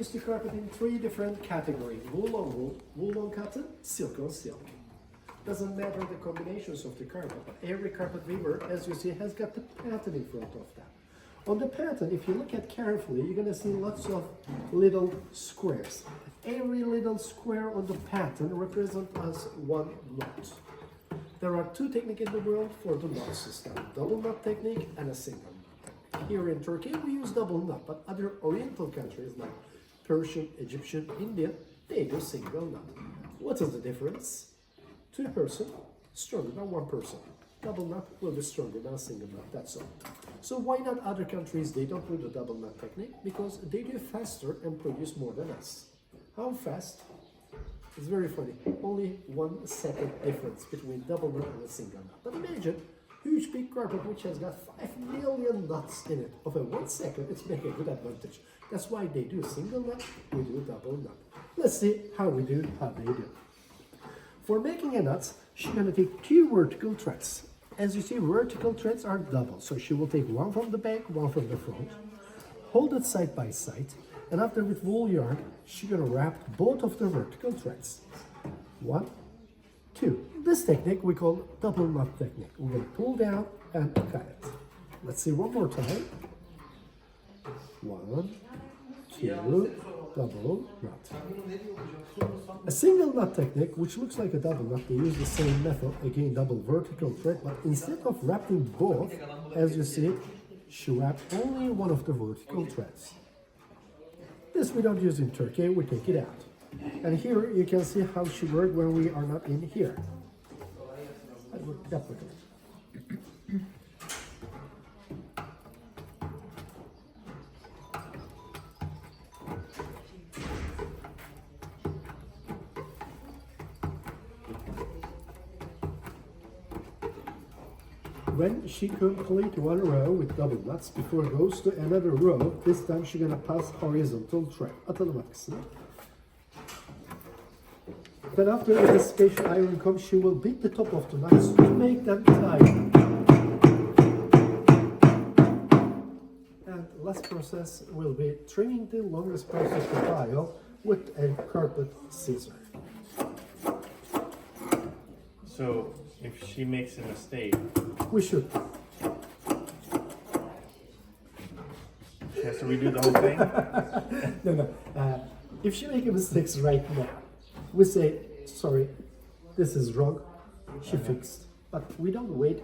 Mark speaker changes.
Speaker 1: Use the carpet in three different categories: wool on wool, wool on cotton, silk on silk. Doesn't matter the combinations of the carpet, but every carpet weaver, as you see, has got the pattern in front of them. On the pattern, if you look at carefully, you're gonna see lots of little squares. Every little square on the pattern represents us one knot. There are two techniques in the world for the knot system: double knot technique and a single knot. Here in Turkey, we use double knot, but other Oriental countries like Persian, Egyptian, Indian, they do single knot. What is the difference? Two person stronger than one person. Double knot will be stronger than a single knot, that's all. So why not other countries, they don't do the double knot technique? Because they do faster and produce more than us. How fast? It's very funny. Only 1 second difference between double knot and a single knot. But imagine huge big carpet which has got 5 million knots in it. Of a 1 second, it's making a good advantage. That's why they do single knot, we do double knot. Let's see how we do, how they do. For making a knot, she's going to take 2 vertical threads. As you see, vertical threads are double. So she will take one from the back, one from the front. Hold it side by side. And after with wool yarn, she's going to wrap both of the vertical threads. 1, 2. This technique we call double knot technique. We're going to pull down and cut it. Let's see one more time. 1, 2, double knot. A single knot technique, which looks like a double knot, they use the same method, again double vertical thread, but instead of wrapping both, as you see, she wrapped only one of the vertical threads. This we don't use in Turkey, we take it out. And here you can see how she worked when we are not in here. I will duplicate. When she complete one row with double knots, before it goes to another row, this time she's gonna pass horizontal thread. Atılmak kısmı. Then after the special iron comes, she will beat the top of the knots to make them tight. And last process will be trimming the longest part of the pile with a carpet scissor.
Speaker 2: So if she makes a mistake,
Speaker 1: We should.
Speaker 2: she has to redo the whole thing?
Speaker 1: No. If she makes a mistake right now, we say, sorry, this is wrong, she fixed. But we don't wait